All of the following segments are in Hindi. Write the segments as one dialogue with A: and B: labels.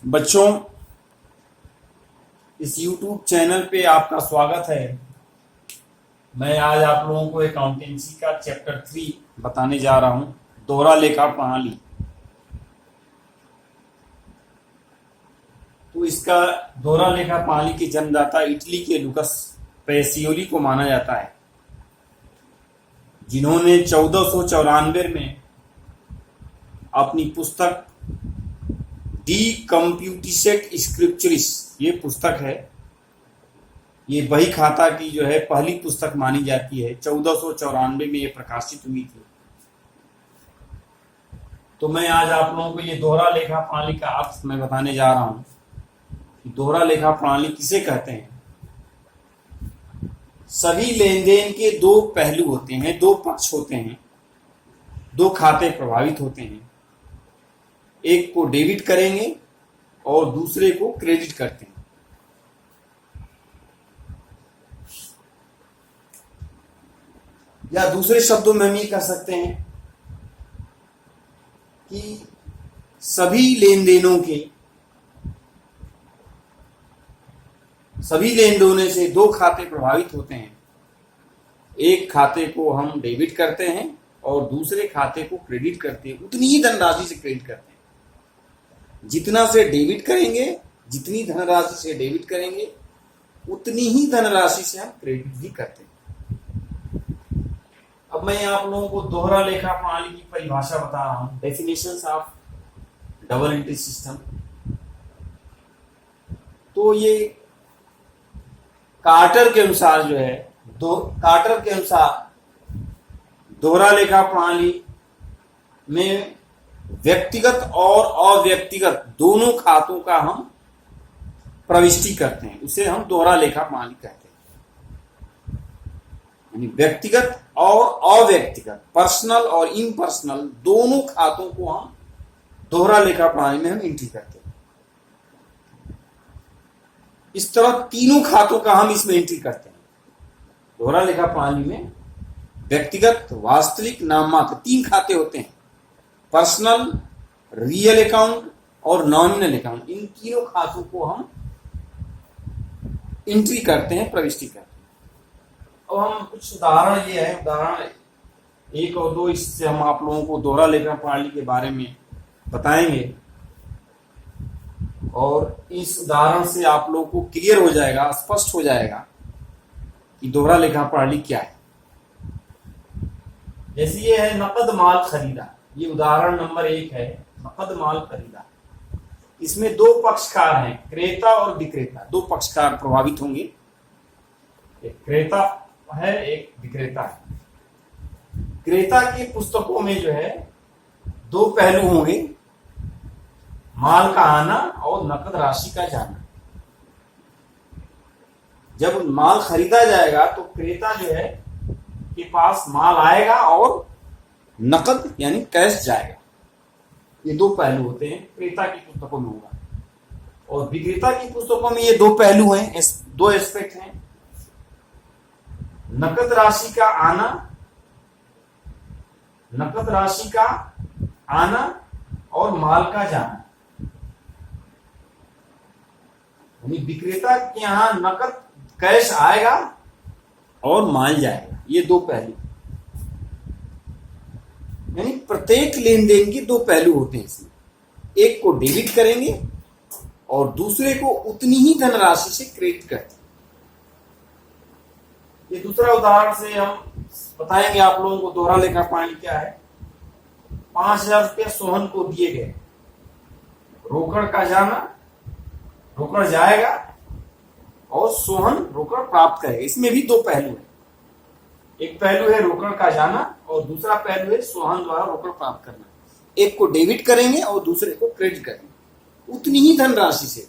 A: बच्चों, इस YouTube चैनल पे आपका स्वागत है। मैं आज आप लोगों को अकाउंटेंसी का चैप्टर 3 बताने जा रहा हूं, दोहरा लेखा प्रणाली। तो इसका दोहरा लेखा प्रणाली के जन्मदाता इटली के लुकस पेसियोली को माना जाता है, जिन्होंने 1494 में अपनी पुस्तक डी कंप्यूटिसेट स्क्रिप्चरिस, ये पुस्तक है, ये बही खाता की जो है पहली पुस्तक मानी जाती है। 1494 में ये प्रकाशित हुई थी। तो मैं आज आप लोगों को ये दोहरा लेखा प्रणाली का अर्थ मैं बताने जा रहा हूँ कि दोहरा लेखा प्रणाली किसे कहते हैं। सभी लेन देन के दो पहलू होते हैं, दो पक्ष होते हैं, दो खाते प्रभावित होते हैं। एक को डेबिट करेंगे और दूसरे को क्रेडिट करते हैं। या दूसरे शब्दों में हम ये कह सकते हैं कि सभी लेन देनों से दो खाते प्रभावित होते हैं। एक खाते को हम डेबिट करते हैं और दूसरे खाते को क्रेडिट करते हैं। उतनी ही धनराशि से क्रेडिट करते हैं, जितना से डेबिट करेंगे, जितनी धनराशि से डेबिट करेंगे उतनी ही धनराशि से हम क्रेडिट भी करते हैं। अब मैं आप लोगों को दोहरा लेखा प्रणाली की परिभाषा बता रहा हूं, definitions of double entry system. तो ये कार्टर के अनुसार जो है, कार्टर के अनुसार दोहरा लेखा प्रणाली में व्यक्तिगत और अव्यक्तिगत दोनों खातों का हम प्रविष्टि करते हैं, उसे हम दोहरा लेखा प्रणाली कहते हैं। यानी व्यक्तिगत और अव्यक्तिगत, पर्सनल और इम्पर्सनल दोनों खातों को हम दोहरा लेखा प्रणाली में हम एंट्री करते हैं। इस तरह तीनों खातों का हम इसमें एंट्री करते हैं। दोहरा लेखा प्रणाली में व्यक्तिगत, वास्तविक, नाममात्र तीन खाते होते हैं। पर्सनल, रियल अकाउंट और नॉमिनल अकाउंट, इन तीनों खातों को हम एंट्री करते हैं, प्रविष्टि करते हैं। अब हम कुछ उदाहरण ये है, उदाहरण 1 और 2, इससे हम आप लोगों को दोहरा लेखा प्रणाली के बारे में बताएंगे और इस उदाहरण से आप लोगों को क्लियर हो जाएगा, स्पष्ट हो जाएगा कि दोहरा लेखा प्रणाली क्या है। जैसे ये है नकद माल खरीदा, ये उदाहरण नंबर 1 है, नकद माल खरीदा। इसमें दो पक्षकार हैं, क्रेता और विक्रेता। दो पक्षकार प्रभावित होंगे, एक क्रेता है, एक विक्रेता है। क्रेता की पुस्तकों में जो है दो पहलू होंगे, माल का आना और नकद राशि का जाना। जब माल खरीदा जाएगा तो क्रेता जो है के पास माल आएगा और नकद यानी कैश जाएगा। ये दो पहलू होते हैं, क्रेता की पुस्तकों में होगा। और विक्रेता की पुस्तकों में ये दो पहलू हैं, दो एस्पेक्ट हैं, नकद राशि का आना, नकद राशि का आना और माल का जाना। यानी विक्रेता के यहां नकद कैश आएगा और माल जाएगा। ये दो पहलू, यानी प्रत्येक लेन देन के दो पहलू होते हैं इसमें। एक को डेबिट करेंगे और दूसरे को उतनी ही धनराशि से क्रेडिट करते हैं। ये दूसरा उदाहरण से हम बताएंगे आप लोगों को दोहरा लेखा प्रणाली क्या है। 5000 रुपया सोहन को दिए गए, रोकड़ का जाना, रोकड़ जाएगा और सोहन रोकड़ प्राप्त करेगा। इसमें भी दो पहलू हैं, एक पहलू है रोकड़ का जाना और दूसरा पहलू है सोहन द्वारा रोकड़ प्राप्त करना। एक को डेबिट करेंगे और दूसरे को क्रेडिट करेंगे। उतनी ही धनराशि से,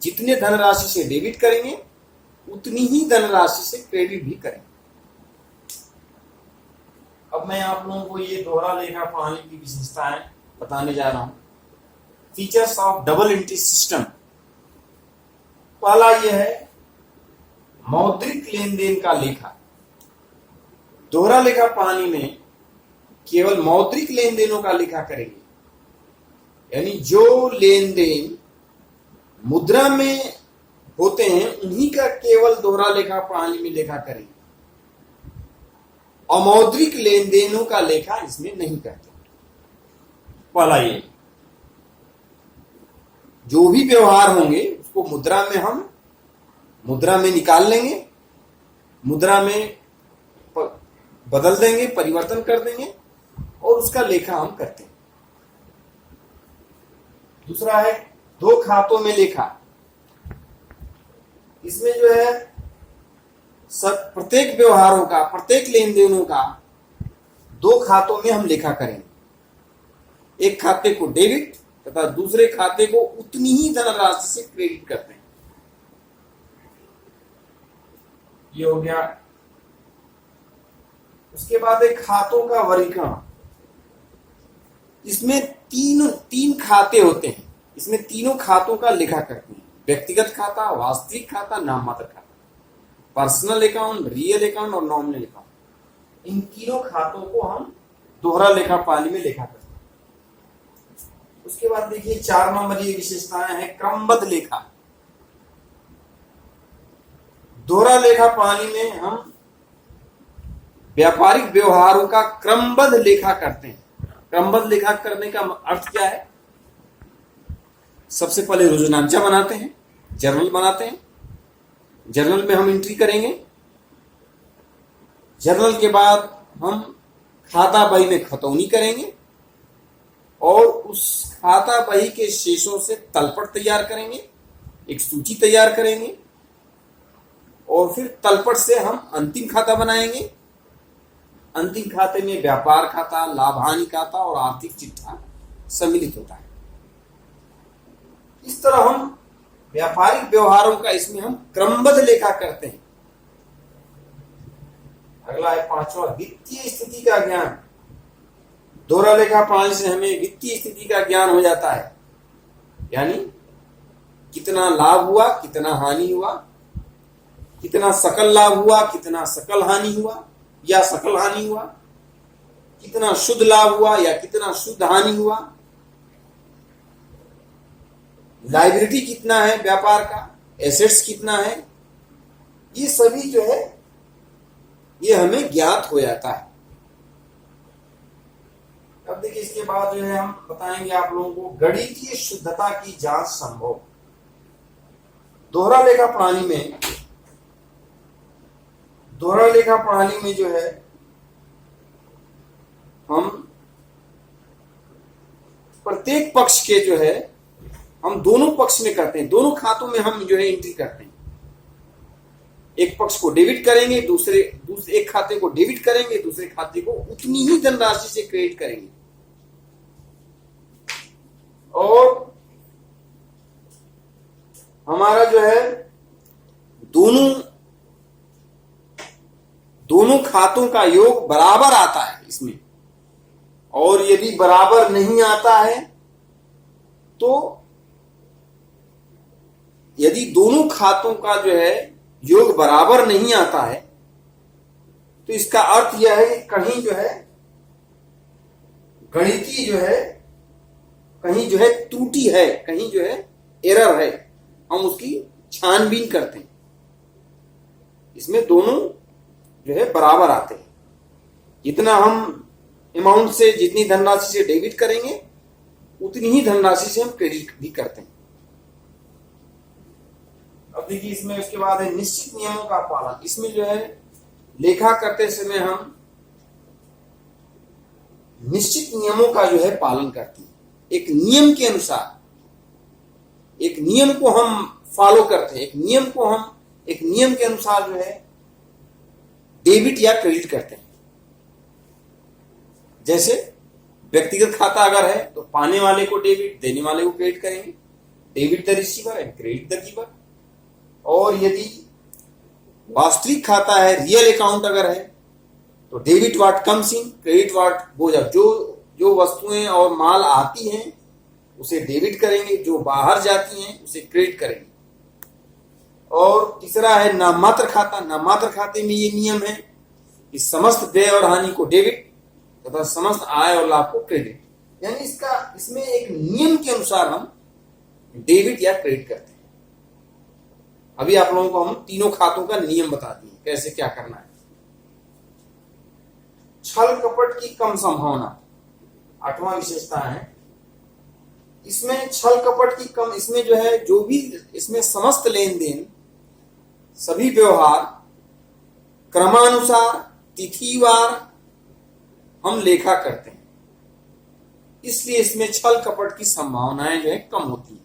A: जितने धनराशि से डेबिट करेंगे उतनी ही धनराशि से क्रेडिट भी करेंगे। अब मैं आप लोगों को ये दोहरा लेखा प्रणाली की विशेषताएं बताने जा रहा हूं। Features of double entry system. पहला यह है मौद्रिक लेन देन का लेखा। दोहरा लेखा प्रणाली में केवल मौद्रिक लेन देनों का लेखा करेंगे, यानी जो लेन देन मुद्रा में होते हैं उन्हीं का केवल दोहरा लेखा प्रणाली में लेखा करेंगे। अमौद्रिक लेन देनों का लेखा इसमें नहीं करते। पहला ये, जो भी व्यवहार होंगे उसको मुद्रा में निकाल लेंगे, मुद्रा में बदल देंगे, परिवर्तन कर देंगे और उसका लेखा हम करते हैं। दूसरा है दो खातों में लेखा। इसमें जो है सब प्रत्येक व्यवहारों का, प्रत्येक लेन देनों का दो खातों में हम लेखा करेंगे। एक खाते को डेबिट तथा दूसरे खाते को उतनी ही धनराशि से क्रेडिट करते हैं। ये हो गया। उसके बाद एक खातों का वर्गीकरण। इसमें तीन खाते होते हैं। इसमें तीनों खातों का लेखा करते हैं। व्यक्तिगत खाता, वास्तविक खाता, नाममात्र खाता, पर्सनल अकाउंट, रियल अकाउंट और नॉमिनल अकाउंट। इन तीनों खातों को हम दोहरा लेखा प्रणाली में लेखा करते हैं। उसके बाद देखिए 4 नंबर ये विशेषताएं हैं क्रमबद्ध लेखा। दोहरा लेखा प्रणाली में हम व्यापारिक व्यवहारों का क्रमबद्ध लेखा करते हैं। क्रमबद्ध लेखा करने का अर्थ क्या है? सबसे पहले रोजनांचा बनाते हैं, जर्नल बनाते हैं। जर्नल में हम एंट्री करेंगे। जर्नल के बाद हम खाता बही में खतौनी करेंगे और उस खाता बही के शेषों से तलपट तैयार करेंगे, एक सूची तैयार करेंगे और फिर तलपट से हम अंतिम खाता बनाएंगे। अंतिम खाते में व्यापार खाता, लाभ हानि खाता और आर्थिक चिट्ठा सम्मिलित होता है। इस तरह हम व्यापारिक व्यवहारों का इसमें हम क्रमबद्ध लेखा करते हैं। अगला है 5वां वित्तीय स्थिति का ज्ञान। दोहरा लेखा प्रणाली से हमें वित्तीय स्थिति का ज्ञान हो जाता है, यानी कितना लाभ हुआ, कितना हानि हुआ, कितना सकल लाभ हुआ, कितना सकल हानि हुआ या सकल हानि हुआ, कितना शुद्ध लाभ हुआ या कितना शुद्ध हानि हुआ, लायबिलिटी कितना है व्यापार का, एसेट्स कितना है, ये सभी जो है ये हमें ज्ञात हो जाता है। अब देखिए इसके बाद जो है हम बताएंगे आप लोगों को गणितीय शुद्धता की जांच संभव। दोहरा लेखा प्रणाली में जो है हम प्रत्येक पक्ष के जो है हम दोनों पक्ष में करते हैं, दोनों खातों में हम जो है एंट्री करते हैं। एक पक्ष को डेबिट करेंगे, एक खाते को डेबिट करेंगे, दूसरे खाते को उतनी ही धनराशि से क्रेडिट करेंगे। और हमारा जो है दोनों खातों का योग बराबर आता है इसमें। और यदि बराबर नहीं आता है तो यदि दोनों खातों का जो है योग बराबर नहीं आता है तो इसका अर्थ यह है कि कहीं जो है गणितीय जो है कहीं जो है त्रुटि है, कहीं जो है एरर है, हम उसकी छानबीन करते हैं। इसमें दोनों जो है बराबर आते हैं। जितना हम अमाउंट से, जितनी धनराशि से डेबिट करेंगे उतनी ही धनराशि से हम क्रेडिट भी करते हैं। अब देखिए इसमें उसके बाद है निश्चित नियमों का पालन। इसमें जो है लेखा करते समय हम निश्चित नियमों का जो है पालन करते हैं। एक नियम के अनुसार, एक नियम को हम फॉलो करते हैं, एक नियम के अनुसार जो है डेबिट या क्रेडिट करते हैं। जैसे व्यक्तिगत खाता अगर है तो पाने वाले को डेबिट, देने वाले को क्रेडिट करेंगे। Debit the receiver and credit the giver. और यदि वास्तविक खाता है, रियल अकाउंट अगर है तो debit what comes in, credit what goes out. जो वस्तुएं और माल आती हैं उसे डेबिट करेंगे, जो बाहर जाती हैं उसे क्रेडिट करेंगे। और तीसरा है नाममात्र खाता। नाममात्र खाते में ये नियम है कि समस्त व्यय और हानि को डेबिट तथा समस्त आय और लाभ को क्रेडिट। यानी इसमें एक नियम के अनुसार हम डेबिट या क्रेडिट करते हैं। अभी आप लोगों को हम तीनों खातों का नियम बता दिए कैसे क्या करना है। छल कपट की कम संभावना, आठवां विशेषता है। इसमें छल कपट की कम, इसमें जो है जो भी इसमें समस्त लेन देन, सभी व्यवहार क्रमानुसार तिथिवार हम लेखा करते हैं, इसलिए इसमें छल कपट की संभावनाएं जो है कम होती है।